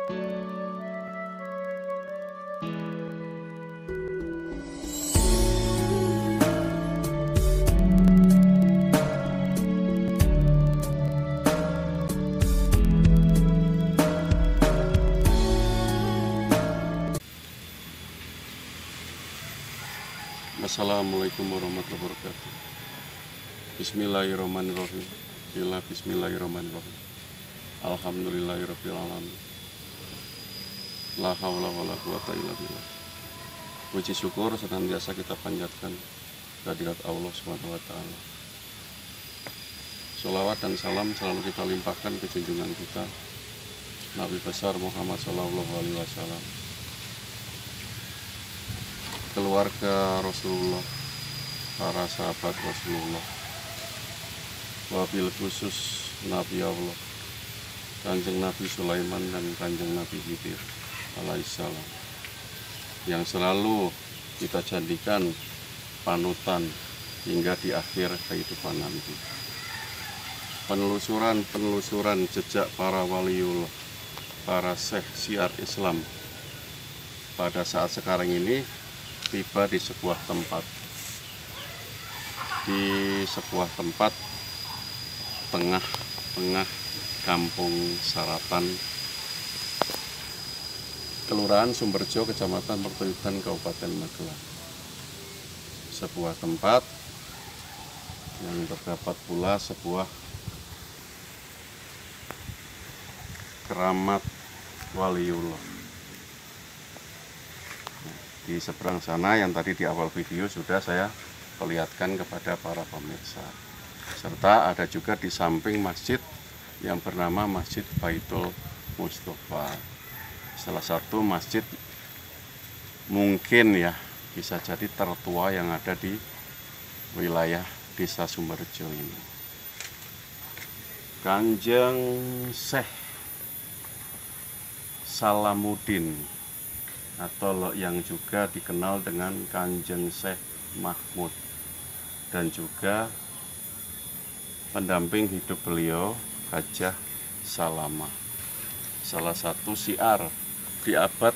Assalamualaikum warahmatullahi wabarakatuh. Bismillahirrahmanirrahim. Bismillahirrahmanirrahim. Alhamdulillahirabbil alamin. La haula wala quwata illa billah. Puji syukur senantiasa kita panjatkan kehadirat Allah Subhanahu wa taala. Sholawat dan salam selalu kita limpahkan ke junjungan kita Nabi besar Muhammad sallallahu alaihi wasallam, keluarga Rasulullah, para sahabat Rasulullah, wabil khusus Nabi Allah, Kanjeng Nabi Sulaiman dan Kanjeng Nabi Khidir alaihissalam, yang selalu kita jadikan panutan hingga di akhir kehidupan nanti. Penelusuran jejak para waliullah, para syekh syiar Islam pada saat sekarang ini tiba di sebuah tempat tengah Kampung Saratan, Kelurahan Sumberjo, Kecamatan Pertuyukan, Kabupaten Magelang. Sebuah tempat yang terdapat pula sebuah keramat waliullah. Di seberang sana yang tadi di awal video sudah saya perlihatkan kepada para pemirsa. Serta ada juga di samping masjid yang bernama Masjid Baitul Mustofa. Salah satu masjid mungkin ya bisa jadi tertua yang ada di wilayah Desa Sumberjo ini. Kanjeng Syekh Salamuddin atau yang juga dikenal dengan Kanjeng Syekh Mahmud, dan juga pendamping hidup beliau Hajah Salamah, salah satu syiar di abad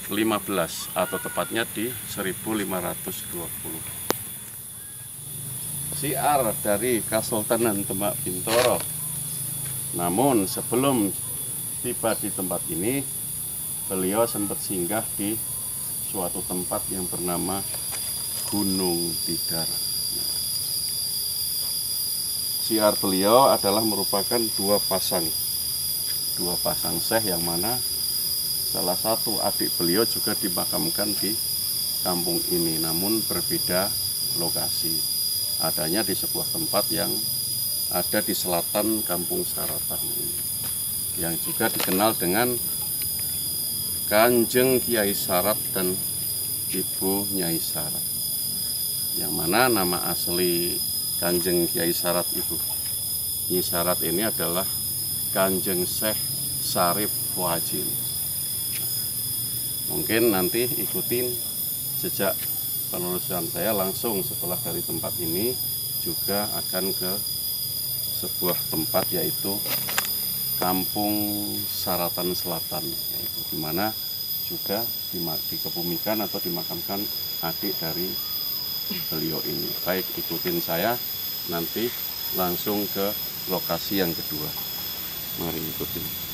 15 atau tepatnya di 1520. Syiar dari Kesultanan Demak Bintoro. Namun sebelum tiba di tempat ini, beliau sempat singgah di suatu tempat yang bernama Gunung Tidar. Syiar beliau adalah merupakan dua pasang syekh, yang mana salah satu adik beliau juga dimakamkan di kampung ini, namun berbeda lokasi. Adanya di sebuah tempat yang ada di selatan Kampung Saratan ini, yang juga dikenal dengan Kanjeng Kiai Sarat dan Ibu Nyai Sarat, yang mana nama asli Kanjeng Kiai Sarat Ibu Nyai Sarat ini adalah Kanjeng Syekh Sarif Wajin. Mungkin nanti ikutin sejak penelusuran saya langsung setelah dari tempat ini juga akan ke sebuah tempat yaitu Kampung Saratan Selatan, yaitu di mana juga dikebumikan atau dimakamkan adik dari beliau ini. Baik, ikutin saya nanti langsung ke lokasi yang kedua. Mari ikutin.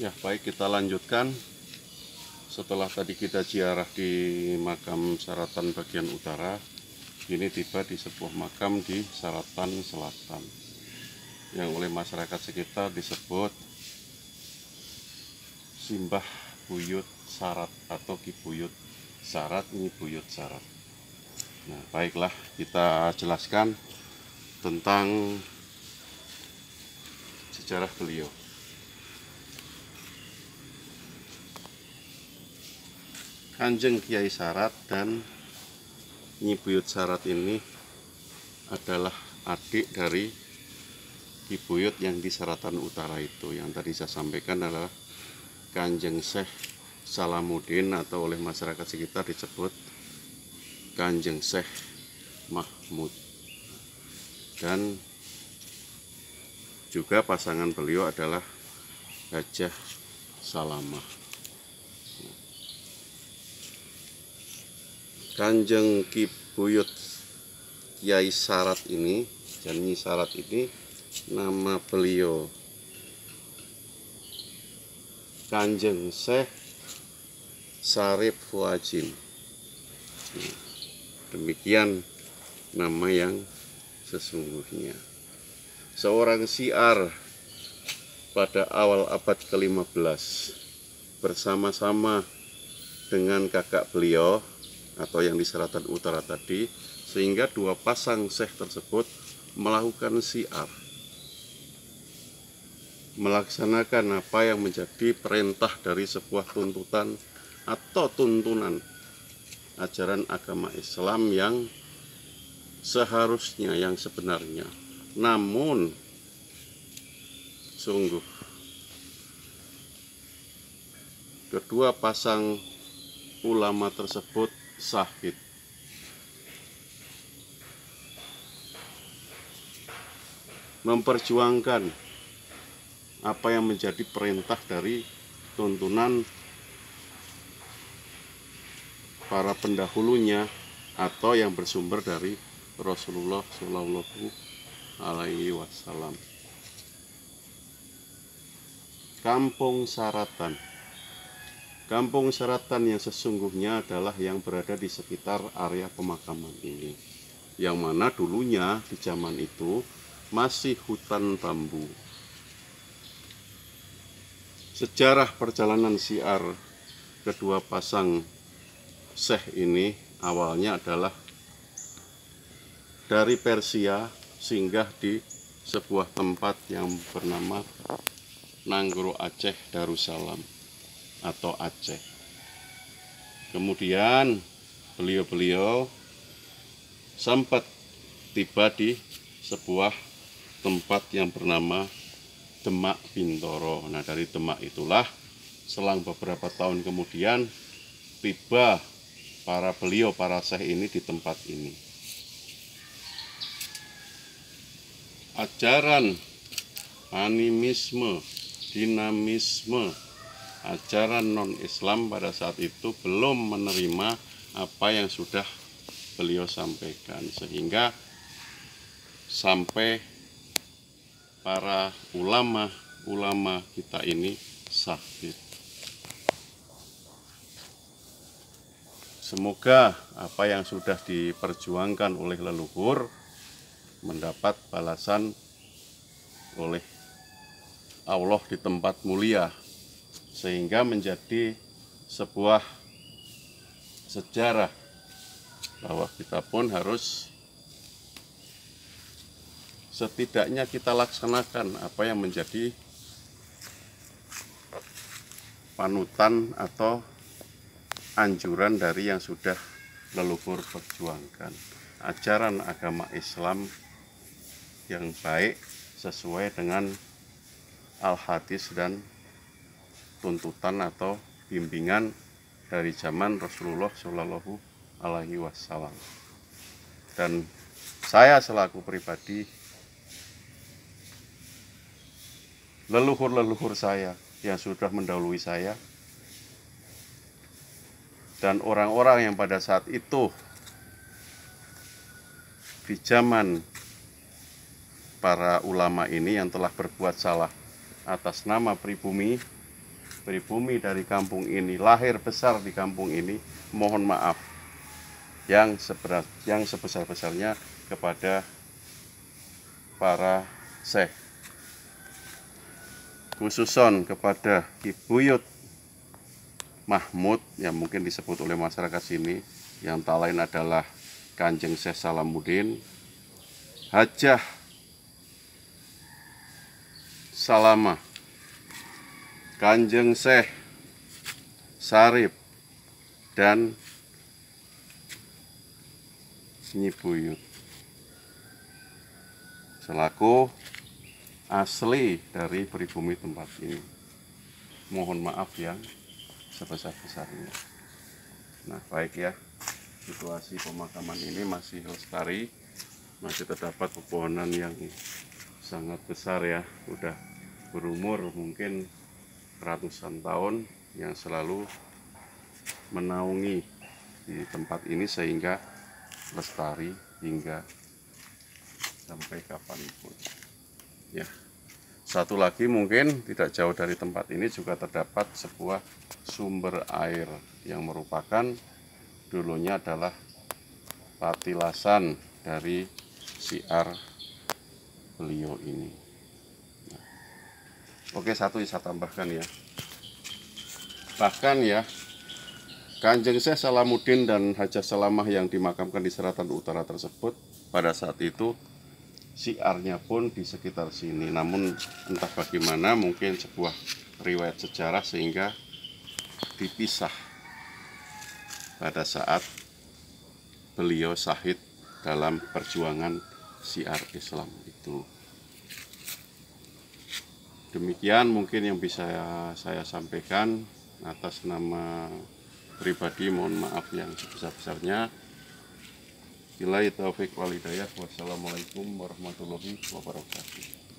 Ya, baik, kita lanjutkan. Setelah tadi kita ziarah di makam Saratan bagian utara, ini tiba di sebuah makam di Saratan Selatan yang oleh masyarakat sekitar disebut Simbah Buyut Sarat atau Ki Buyut Sarat, Nyi Buyut Sarat. Nah, baiklah, kita jelaskan tentang sejarah beliau. Kanjeng Kiai Sarat dan Nyi Buyut Sarat ini adalah adik dari Ki Buyut yang di Saratan Utara itu. Yang tadi saya sampaikan adalah Kanjeng Syekh Salamuddin atau oleh masyarakat sekitar disebut Kanjeng Syekh Mahmud. Dan juga pasangan beliau adalah Hajah Salamah. Kanjeng Ki Buyut Kiai Sarat ini, Nyi Sarat ini, nama beliau Kanjeng Syekh Sarip Fuajin. Demikian nama yang sesungguhnya. Seorang syiar pada awal abad ke-15 bersama-sama dengan kakak beliau atau yang di Saratan Utara tadi, sehingga dua pasang syekh tersebut melakukan syiar, melaksanakan apa yang menjadi perintah dari sebuah tuntutan atau tuntunan ajaran agama Islam yang seharusnya, yang sebenarnya. Namun sungguh kedua pasang ulama tersebut sakit, memperjuangkan apa yang menjadi perintah dari tuntunan para pendahulunya atau yang bersumber dari Rasulullah Shallallahu Alaihi Wasallam. Kampung Saratan. Kampung Saratan yang sesungguhnya adalah yang berada di sekitar area pemakaman ini, yang mana dulunya di zaman itu masih hutan bambu. Sejarah perjalanan syiar kedua pasang syekh ini awalnya adalah dari Persia singgah di sebuah tempat yang bernama Nanggro Aceh Darussalam atau Aceh. Kemudian beliau sempat tiba di sebuah tempat yang bernama Demak Bintoro. Nah, dari Demak itulah selang beberapa tahun kemudian tiba para syekh ini di tempat ini. Ajaran animisme, dinamisme, ajaran non-Islam pada saat itu belum menerima apa yang sudah beliau sampaikan, sehingga sampai para ulama kita ini sakit. Semoga apa yang sudah diperjuangkan oleh leluhur mendapat balasan oleh Allah di tempat mulia, sehingga menjadi sebuah sejarah bahwa kita pun harus setidaknya kita laksanakan apa yang menjadi panutan atau anjuran dari yang sudah leluhur perjuangkan. Ajaran agama Islam yang baik sesuai dengan al-hadis dan tuntutan atau bimbingan dari zaman Rasulullah Shallallahu Alaihi Wasallam. Dan saya selaku pribadi, leluhur saya yang sudah mendahului saya, dan orang-orang yang pada saat itu di zaman para ulama ini yang telah berbuat salah atas nama pribumi, pribumi dari kampung ini, lahir besar di kampung ini, mohon maaf yang sebesar-besarnya kepada para syekh, khususon kepada Ki Buyut Mahmud yang mungkin disebut oleh masyarakat sini, yang tak lain adalah Kanjeng Syekh Salamuddin, Hajah Salamah, Kanjeng Syekh Sarip, dan Nyi Buyut selaku asli dari pribumi tempat ini. Mohon maaf yang sebesar-besarnya. Nah, baik ya, situasi pemakaman ini masih lestari, masih terdapat pepohonan yang sangat besar ya, udah berumur mungkin ratusan tahun yang selalu menaungi di tempat ini sehingga lestari hingga sampai kapanpun ya. Satu lagi mungkin tidak jauh dari tempat ini juga terdapat sebuah sumber air yang merupakan dulunya adalah patilasan dari syiar beliau ini. Nah, oke, satu saya tambahkan ya, bahkan ya Kanjeng Syekh Salamuddin dan Hajah Salamah yang dimakamkan di Seratan Utara tersebut pada saat itu syiarnya pun di sekitar sini. Namun entah bagaimana, mungkin sebuah riwayat sejarah sehingga dipisah pada saat beliau syahid dalam perjuangan syiar Islam itu. Demikian mungkin yang bisa saya sampaikan atas nama pribadi. Mohon maaf yang sebesar-besarnya. Billahi taufik wal hidayah. Wassalamualaikum warahmatullahi wabarakatuh.